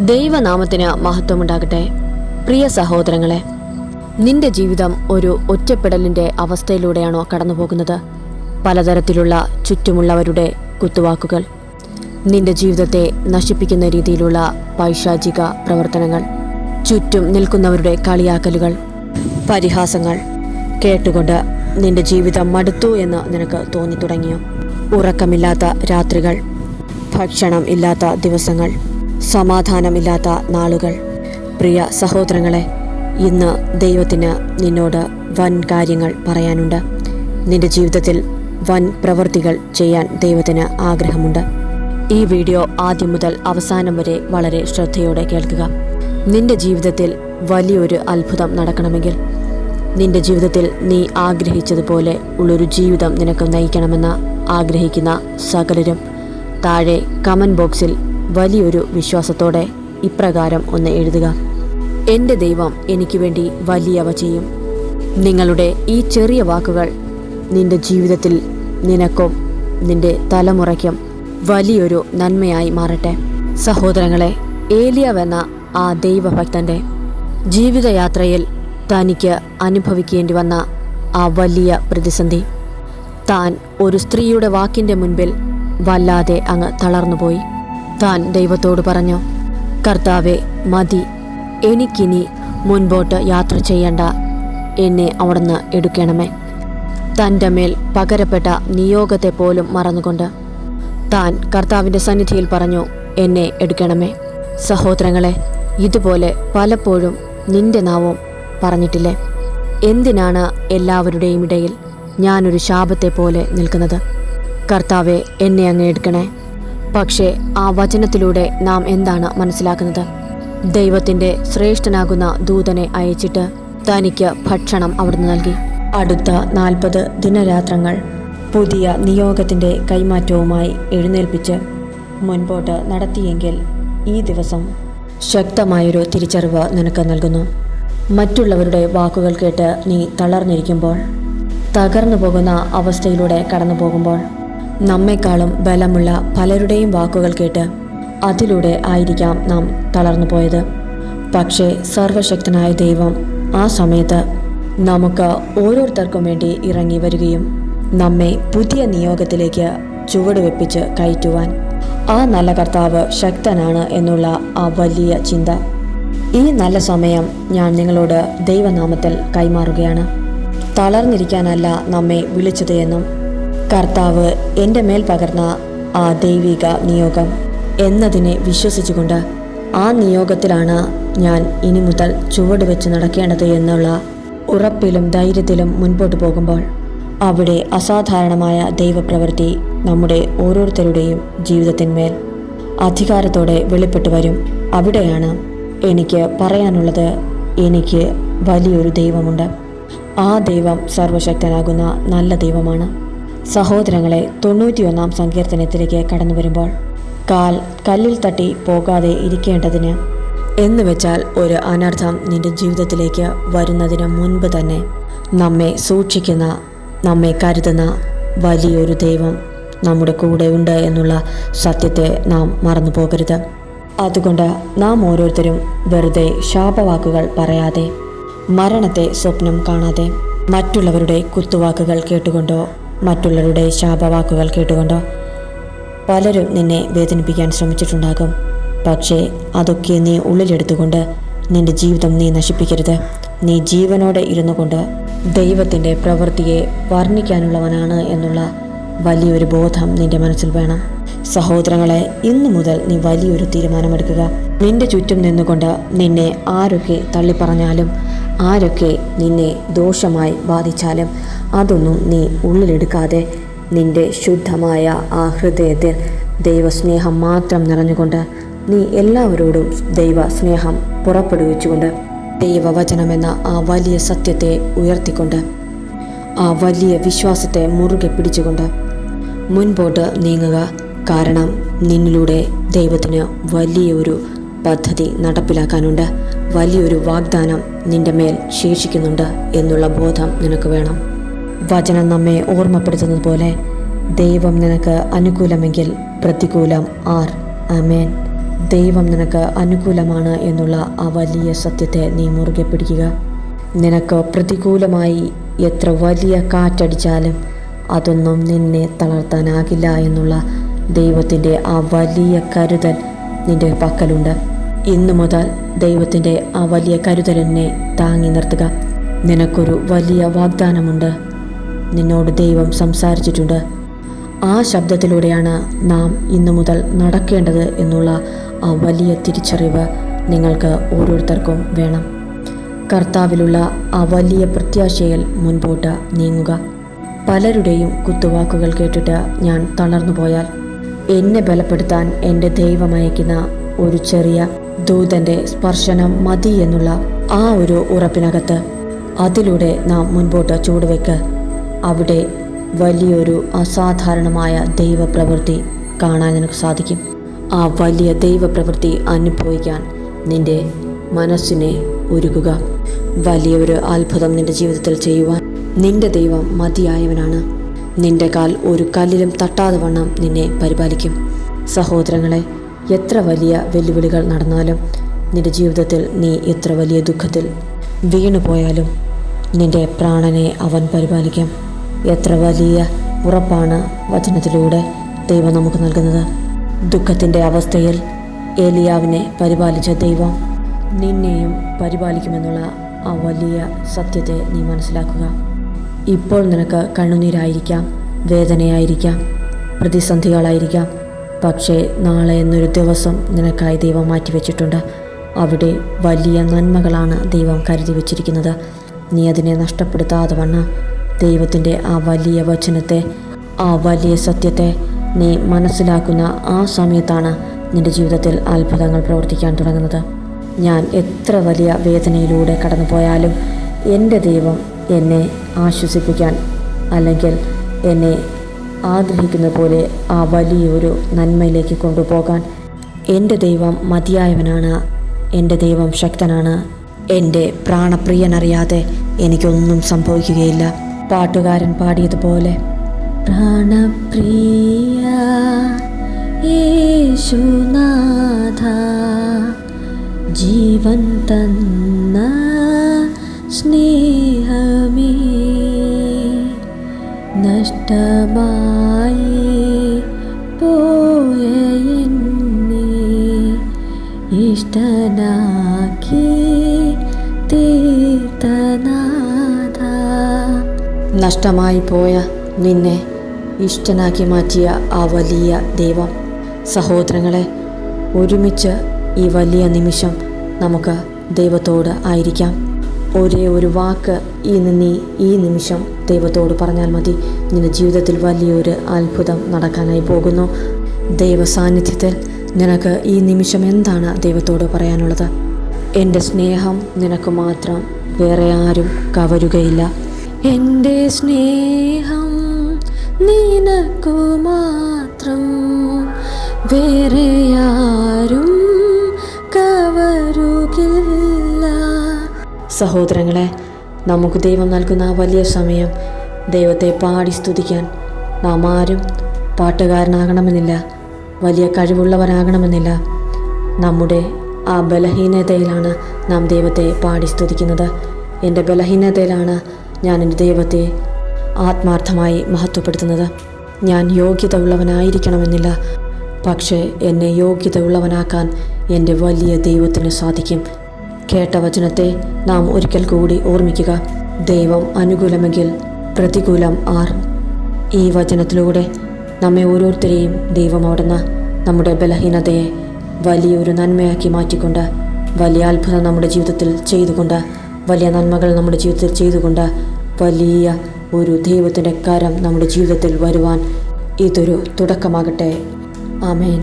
ദൈവനാമത്തിന് മഹത്വമുണ്ടാകട്ടെ. പ്രിയ സഹോദരങ്ങളെ, നിന്റെ ജീവിതം ഒരു ഒറ്റപ്പെടലിൻ്റെ അവസ്ഥയിലൂടെയാണോ കടന്നുപോകുന്നത്? പലതരത്തിലുള്ള ചുറ്റുമുള്ളവരുടെ കുത്തുവാക്കുകൾ, നിന്റെ ജീവിതത്തെ നശിപ്പിക്കുന്ന രീതിയിലുള്ള പൈശാചിക പ്രവർത്തനങ്ങൾ, ചുറ്റും നിൽക്കുന്നവരുടെ കളിയാക്കലുകൾ, പരിഹാസങ്ങൾ കേട്ടുകൊണ്ട് നിന്റെ ജീവിതം മടുത്തു എന്ന് നിനക്ക് തോന്നി തുടങ്ങിയോ? ഉറക്കമില്ലാത്ത രാത്രികൾ, ഭക്ഷണം ഇല്ലാത്ത ദിവസങ്ങൾ, സമാധാനമില്ലാത്ത നാളുകൾ. പ്രിയ സഹോദരങ്ങളെ, ഇന്ന് ദൈവത്തിന് നിന്നോട് വൻ കാര്യങ്ങൾ പറയാനുണ്ട്. നിന്റെ ജീവിതത്തിൽ വൻ പ്രവൃത്തികൾ ചെയ്യാൻ ദൈവത്തിന് ആഗ്രഹമുണ്ട്. ഈ വീഡിയോ ആദ്യം മുതൽ അവസാനം വരെ വളരെ ശ്രദ്ധയോടെ കേൾക്കുക. നിന്റെ ജീവിതത്തിൽ വലിയൊരു അത്ഭുതം നടക്കണമെങ്കിൽ, നിന്റെ ജീവിതത്തിൽ നീ ആഗ്രഹിച്ചതുപോലെ ഉള്ളൊരു ജീവിതം നിനക്ക് നയിക്കണമെന്ന് ആഗ്രഹിക്കുന്ന സകലരും താഴെ കമൻറ്റ് ബോക്സിൽ വലിയൊരു വിശ്വാസത്തോടെ ഇപ്രകാരം ഒന്ന് എഴുതുക: എൻ്റെ ദൈവം എനിക്ക് വേണ്ടി വലിയവ ചെയ്യും. നിങ്ങളുടെ ഈ ചെറിയ വാക്കുകൾ നിന്റെ ജീവിതത്തിൽ നിനക്കും നിന്റെ തലമുറയ്ക്കും വലിയൊരു നന്മയായി മാറട്ടെ. സഹോദരങ്ങളെ, ഏലിയാവെന്ന ആ ദൈവഭക്തൻ്റെ ജീവിതയാത്രയിൽ തനിക്ക് അനുഭവിക്കേണ്ടി വന്ന ആ വലിയ പ്രതിസന്ധി, താൻ ഒരു സ്ത്രീയുടെ വാക്കിൻ്റെ മുൻപിൽ വല്ലാതെ അങ്ങ് തളർന്നുപോയി. താൻ ദൈവത്തോട് പറഞ്ഞു: കർത്താവേ, മതി, എനിക്കിനി മുൻപോട്ട് യാത്ര ചെയ്യേണ്ട, എന്നെ അവിടുന്ന് എടുക്കണമേ. തൻ്റെ മേൽ പകരപ്പെട്ട നിയോഗത്തെ പോലും മറന്നുകൊണ്ട് താൻ കർത്താവിൻ്റെ സന്നിധിയിൽ പറഞ്ഞു: എന്നെ എടുക്കണമേ. സഹോദരങ്ങളെ, ഇതുപോലെ പലപ്പോഴും നിന്റെ നാവും പറഞ്ഞിട്ടില്ലേ? എന്തിനാണ് എല്ലാവരുടെയും ഇടയിൽ ഞാനൊരു ശാപത്തെ പോലെ നിൽക്കുന്നത്? കർത്താവെ, എന്നെ അങ്ങ് എടുക്കണേ. പക്ഷേ ആ വചനത്തിലൂടെ നാം എന്താണ് മനസ്സിലാക്കുന്നത്? ദൈവത്തിൻ്റെ ശ്രേഷ്ഠനാകുന്ന ദൂതനെ അയച്ചിട്ട് തനിക്ക് ഭക്ഷണം അവിടുന്ന് നൽകി. അടുത്ത 40 ദിനരാത്രങ്ങൾ പുതിയ നിയോഗത്തിൻ്റെ കൈമാറ്റവുമായി എഴുന്നേൽപ്പിച്ച് മുൻപോട്ട് നടത്തിയെങ്കിൽ ഈ ദിവസം ശക്തമായൊരു തിരിച്ചറിവ് നിനക്ക് നൽകുന്നു. മറ്റുള്ളവരുടെ വാക്കുകൾ കേട്ട് നീ തളർന്നിരിക്കുമ്പോൾ, തകർന്നു പോകുന്ന അവസ്ഥയിലൂടെ കടന്നു പോകുമ്പോൾ, നമ്മെക്കാളും ബലമുള്ള പലരുടെയും വാക്കുകൾ കേട്ട് അതിലൂടെ ആയിരിക്കാം നാം തളർന്നു പോയത്. പക്ഷേ സർവശക്തനായ ദൈവം ആ സമയത്ത് നമുക്ക് ഓരോരുത്തർക്കും വേണ്ടി ഇറങ്ങി വരികയും നമ്മെ പുതിയ നിയോഗത്തിലേക്ക് ചുവടുവെപ്പിച്ച് കയറ്റുവാൻ ആ നല്ല കർത്താവ് ശക്തനാണ് എന്നുള്ള ആ വലിയ ചിന്ത ഈ നല്ല സമയം ഞാൻ നിങ്ങളോട് ദൈവനാമത്തിൽ കൈമാറുകയാണ്. തളർന്നിരിക്കാനല്ല നമ്മെ വിളിച്ചത് എന്നും, കർത്താവ് എൻ്റെ മേൽ പകർന്ന ആ ദൈവിക നിയോഗം എന്നതിനെ വിശ്വസിച്ചുകൊണ്ട് ആ നിയോഗത്തിലാണ് ഞാൻ ഇനി മുതൽ ചുവടുവെച്ച് നടക്കേണ്ടത് എന്നുള്ള ഉറപ്പിലും ധൈര്യത്തിലും മുൻപോട്ട് പോകുമ്പോൾ, അവിടെ അസാധാരണമായ ദൈവപ്രവൃത്തി നമ്മുടെ ഓരോരുത്തരുടെയും ജീവിതത്തിന്മേൽ അധികാരത്തോടെ വെളിപ്പെട്ടു വരും. അവിടെയാണ് എനിക്ക് പറയാനുള്ളത്: എനിക്ക് വലിയൊരു ദൈവമുണ്ട്. ആ ദൈവം സർവശക്തനാകുന്ന നല്ല ദൈവമാണ്. സഹോദരങ്ങളെ, 91-ാം സങ്കീർത്തനത്തിലേക്ക് കടന്നു വരുമ്പോൾ, കാൽ കല്ലിൽ തട്ടി പോകാതെ ഇരിക്കേണ്ടതിന് എന്ന് വെച്ചാൽ ഒരു അനർത്ഥം നിന്റെ ജീവിതത്തിലേക്ക് വരുന്നതിന് മുൻപ് തന്നെ നമ്മെ സൂക്ഷിക്കുന്ന, നമ്മെ കരുതുന്ന വലിയൊരു ദൈവം നമ്മുടെ കൂടെ ഉണ്ട് എന്നുള്ള സത്യത്തെ നാം മറന്നു പോകരുത്. അതുകൊണ്ട് നാം ഓരോരുത്തരും വെറുതെ ശാപവാക്കുകൾ പറയാതെ, മരണത്തെ സ്വപ്നം കാണാതെ, മറ്റുള്ളവരുടെ കുത്തുവാക്കുകൾ കേട്ടുകൊണ്ടോ മറ്റുള്ളവരുടെ ശാപവാക്കുകൾ കേട്ടുകൊണ്ടോ പലരും നിന്നെ വേദനിപ്പിക്കാൻ ശ്രമിച്ചിട്ടുണ്ടാകും. പക്ഷേ അതൊക്കെ നീ ഉള്ളിലെടുത്തുകൊണ്ട് നിന്റെ ജീവിതം നീ നശിപ്പിക്കരുത്. നീ ജീവനോടെ ഇരുന്നു കൊണ്ട് ദൈവത്തിൻ്റെ പ്രവൃത്തിയെ വർണ്ണിക്കാനുള്ളവനാണ് എന്നുള്ള വലിയൊരു ബോധം നിന്റെ മനസ്സിൽ വേണം. സഹോദരങ്ങളെ, ഇന്നു മുതൽ നീ വലിയൊരു തീരുമാനമെടുക്കുക. നിന്റെ ചുറ്റും നിന്നുകൊണ്ട് നിന്നെ ആരൊക്കെ തള്ളിപ്പറഞ്ഞാലും, ആരൊക്കെ നിന്നെ ദോഷമായി ബാധിച്ചാലും അതൊന്നും നീ ഉള്ളിലെടുക്കാതെ നിന്റെ ശുദ്ധമായ ആ ഹൃദയത്തിൽ ദൈവസ്നേഹം മാത്രം നിറഞ്ഞുകൊണ്ട് നീ എല്ലാവരോടും ദൈവസ്നേഹം പുറപ്പെടുവിച്ചുകൊണ്ട് ദൈവവചനമെന്ന ആ വലിയ സത്യത്തെ ഉയർത്തിക്കൊണ്ട് ആ വലിയ വിശ്വാസത്തെ മുറുകെ പിടിച്ചുകൊണ്ട് മുൻപോട്ട് നീങ്ങുക. കാരണം നിന്നിലൂടെ ദൈവത്തിന് വലിയൊരു പദ്ധതി നടപ്പിലാക്കാനുണ്ട്. വലിയൊരു വാഗ്ദാനം നിന്റെ മേൽ ശേഷിക്കുന്നുണ്ട് എന്നുള്ള ബോധം നിനക്ക് വേണം. വചനം നമ്മെ ഓർമ്മപ്പെടുത്തുന്നത് പോലെ ദൈവം നിനക്ക് അനുകൂലമെങ്കിൽ പ്രതികൂലം ആർ? ആമേൻ. ദൈവം നിനക്ക് അനുകൂലമാണ് എന്നുള്ള ആ വലിയ സത്യത്തെ നീ മുറുകെ പിടിക്കുക. നിനക്ക് പ്രതികൂലമായി എത്ര വലിയ കാറ്റടിച്ചാലും അതൊന്നും നിന്നെ തളർത്താനാകില്ല എന്നുള്ള ദൈവത്തിൻ്റെ ആ വലിയ കരുതൽ നിൻ്റെ പക്കലുണ്ട്. ഇന്നു മുതൽ ദൈവത്തിൻ്റെ ആ വലിയ കരുതലിനെ താങ്ങി നിർത്തുക. നിനക്കൊരു വലിയ വാഗ്ദാനമുണ്ട്. നിന്നോട് ദൈവം സംസാരിച്ചിട്ടുണ്ട്. ആ ശബ്ദത്തിലൂടെയാണ് നാം ഇന്നു മുതൽ നടക്കേണ്ടത് എന്നുള്ള ആ വലിയ തിരിച്ചറിവ് നിങ്ങൾക്ക് ഓരോരുത്തർക്കും വേണം. കർത്താവിലുള്ള ആ വലിയ പ്രത്യാശയിൽ മുൻപോട്ട് നീങ്ങുക. പലരുടെയും കുത്തുവാക്കുകൾ കേട്ടിട്ട് ഞാൻ തളർന്നു പോയാൽ എന്നെ ബലപ്പെടുത്താൻ എൻ്റെ ദൈവം അയക്കുന്ന ഒരു ചെറിയ ദൂതൻ്റെ സ്പർശനം മതി എന്നുള്ള ആ ഒരു ഉറപ്പിനകത്ത് അതിലൂടെ നാം മുൻപോട്ട് ചുവടുവെക്ക്. അവിടെ വലിയൊരു അസാധാരണമായ ദൈവപ്രവൃത്തി കാണാൻ നിനക്ക് സാധിക്കും. ആ വലിയ ദൈവപ്രവൃത്തി അനുഭവിക്കാൻ നിൻ്റെ മനസ്സിനെ ഒരുക്കുക. വലിയൊരു അത്ഭുതം നിൻ്റെ ജീവിതത്തിൽ ചെയ്യുവാൻ നിൻ്റെ ദൈവം മതിയായവനാണ്. നിൻ്റെ കാൽ ഒരു കല്ലിലും തട്ടാതെ വണ്ണം നിന്നെ പരിപാലിക്കും. സഹോദരങ്ങളെ, എത്ര വലിയ വെല്ലുവിളികൾ നടന്നാലും, നിൻ്റെ ജീവിതത്തിൽ നീ എത്ര വലിയ ദുഃഖത്തിൽ വീണുപോയാലും നിൻ്റെ പ്രാണനെ അവൻ പരിപാലിക്കും. എത്ര വലിയ ഉറപ്പാണ് വചനത്തിലൂടെ ദൈവം നമുക്ക് നൽകുന്നത്. ദുഃഖത്തിൻ്റെ അവസ്ഥയിൽ ഏലിയാവിനെ പരിപാലിച്ച ദൈവം നിന്നെയും പരിപാലിക്കുമെന്നുള്ള ആ വലിയ സത്യത്തെ നീ മനസ്സിലാക്കുക. ഇപ്പോൾ നിനക്ക് കണ്ണുനീരായിരിക്കാം, വേദനയായിരിക്കാം, പ്രതിസന്ധികളായിരിക്കാം. പക്ഷേ നാളെ എന്നൊരു ദിവസം നിനക്കായി ദൈവം മാറ്റിവെച്ചിട്ടുണ്ട്. അവിടെ വലിയ നന്മകളാണ് ദൈവം കരുതി വച്ചിരിക്കുന്നത്. നീ അതിനെ നഷ്ടപ്പെടുത്താതെ വണ്ണം ദൈവത്തിൻ്റെ ആ വലിയ വചനത്തെ, ആ വലിയ സത്യത്തെ നീ മനസ്സിലാക്കുന്ന ആ സമയത്താണ് നിൻ്റെ ജീവിതത്തിൽ അത്ഭുതങ്ങൾ പ്രവർത്തിക്കാൻ തുടങ്ങുന്നത്. ഞാൻ എത്ര വലിയ വേദനയിലൂടെ കടന്നു പോയാലും എൻ്റെ ദൈവം എന്നെ ആശ്വസിപ്പിക്കാൻ, അല്ലെങ്കിൽ എന്നെ ആഗ്രഹിക്കുന്ന പോലെ ആ വലിയൊരു നന്മയിലേക്ക് കൊണ്ടുപോകാൻ എൻ്റെ ദൈവം മതിയായവനാണ്. എൻ്റെ ദൈവം ശക്തനാണ്. എൻ്റെ പ്രാണപ്രിയനറിയാതെ എനിക്കൊന്നും സംഭവിക്കുകയില്ല. പാട്ടുകാരൻ പാടിയതുപോലെ, പ്രാണപ്രിയ യേശുനാഥ, ജീവൻ തന്ന സ്നേഹമേ, നഷ്ടമായി പോയ എന്നെ ഇഷ്ടനാക്കി തീർത്തനാഥ. നഷ്ടമായി പോയ നിന്നെ ഇഷ്ടനാക്കി മാറ്റിയ ആ വലിയ ദൈവം. സഹോദരങ്ങളെ, ഒരുമിച്ച് ഈ വലിയ നിമിഷം നമുക്ക് ദൈവത്തോട് ആയിരിക്കാം. ഒരേ ഒരു വാക്ക് നീ ഈ നിമിഷം ദൈവത്തോട് പറഞ്ഞാൽ മതി. നിന്റെ ജീവിതത്തിൽ വലിയൊരു അത്ഭുതം നടക്കാനായി പോകുന്നു. ദൈവ സാന്നിധ്യത്തിൽ നിനക്ക് ഈ നിമിഷം എന്താണ് ദൈവത്തോട് പറയാനുള്ളത്? എൻ്റെ സ്നേഹം നിനക്ക് മാത്രം, വേറെ ആരും കവരുകയില്ല. എൻ്റെ സ്നേഹം നിനക്കു മാത്രം, വേറെ ആരും കവരുകില്ല. സഹോദരങ്ങളെ, നമുക്ക് ദൈവം നൽകുന്ന ആ വലിയ സമയം ദൈവത്തെ പാടി സ്തുതിക്കാൻ നാം ആരും പാട്ടുകാരനാകണമെന്നില്ല, വലിയ കഴിവുള്ളവരാകണമെന്നില്ല. നമ്മുടെ ആ ബലഹീനതയിലാണ് നാം ദൈവത്തെ പാടി സ്തുതിക്കുന്നത്. എൻ്റെ ബലഹീനതയിലാണ് ഞാൻ എൻ്റെ ദൈവത്തെ ആത്മാർത്ഥമായി മഹത്വപ്പെടുത്തുന്നത്. ഞാൻ യോഗ്യത ഉള്ളവനായിരിക്കണമെന്നില്ല, പക്ഷേ എന്നെ യോഗ്യത ഉള്ളവനാക്കാൻ എൻ്റെ വലിയ ദൈവത്തിന് സാധിക്കും. കേട്ട വചനത്തെ നാം ഒരിക്കൽ കൂടി ഓർമ്മിക്കുക. ദൈവം അനുകൂലമെങ്കിൽ പ്രതികൂലം ആർ? ഈ വചനത്തിലൂടെ നമ്മെ ഓരോരുത്തരെയും ദൈവം അവിടുന്ന് നമ്മുടെ ബലഹീനതയെ വലിയൊരു നന്മയാക്കി മാറ്റിക്കൊണ്ട്, വലിയ അത്ഭുതം നമ്മുടെ ജീവിതത്തിൽ ചെയ്തുകൊണ്ട്, വലിയ നന്മകൾ നമ്മുടെ ജീവിതത്തിൽ ചെയ്തുകൊണ്ട്, വലിയ ഒരു ദൈവത്തിൻ്റെ കരം നമ്മുടെ ജീവിതത്തിൽ വരുവാൻ ഇതൊരു തുടക്കമാകട്ടെ. ആമേൻ.